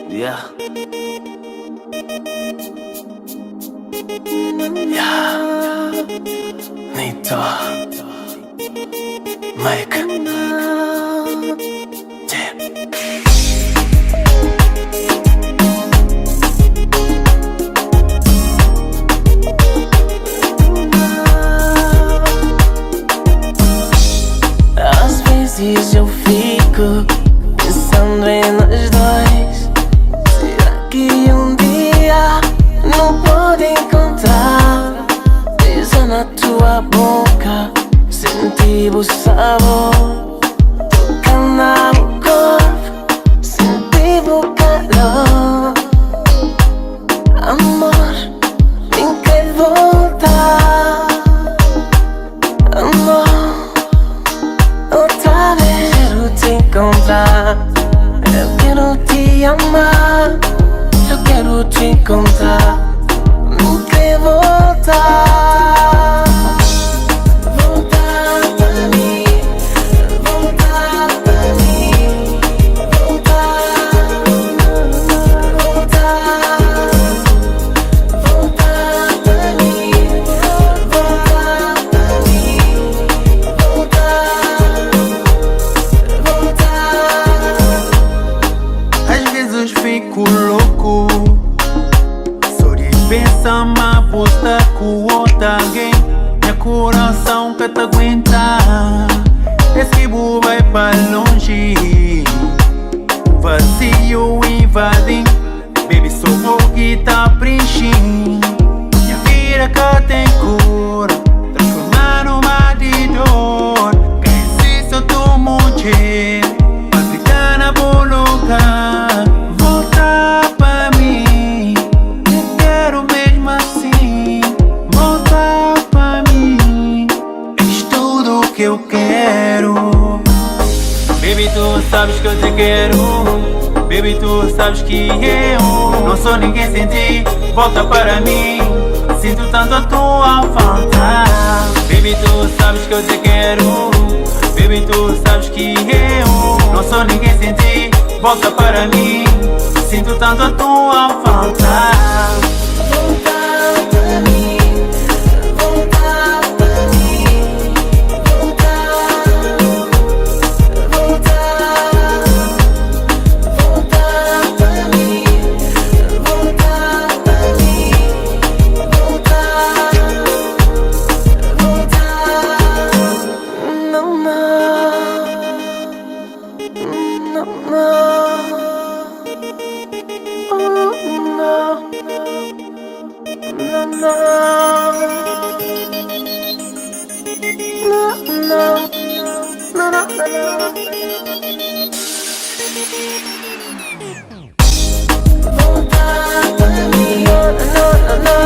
Yeah. Yeah. Nito. Mike. Jeb. Às vezes eu fico pensando em nós dois. Será que um dia não pode encontrar? Beijar na tua boca, sentir o sabor, tocar no corpo, sentir o calor. Amor, vem quer voltar. Amor, outra vez quero te encontrar. Eu quero te amar. Eu quero te encontrar. Me quer voltar. Voltar pra mim. Voltar pra mim. Voltar. Voltar. Voltar pra mim. Voltar pra mim. Voltar. Voltar. Às vezes fico louco, só de pensar me apostar com outro alguém. Meu coração que te aguenta. Esse bu vai pra longe, o vazio invade. Baby, só vou que tá preenchendo. Minha vida que tem cura, transformar numa de dor. Quem se só tomo cheiro, pra ficar na bom lugar. Voltar pra mim, eu quero mesmo assim. Voltar pra mim, és tudo o que eu quero. Baby, tu sabes que eu te quero. Baby, tu sabes que eu não sou ninguém sem ti. Volta para mim, sinto tanto a tua falta. Baby, tu sabes que eu te quero. Baby, tu sabes que eu não sou ninguém sem ti. Volta para mim, sinto tanto a tua falta. Voltar pra mim. Voltar pra mim. Voltar. Voltar. Voltar pra mim. Voltar pra mim. Voltar. Voltar. Não, não. Não, não. Oh, não. No, no. No, no. No, no, no. Voltar pra mim. No, no, no.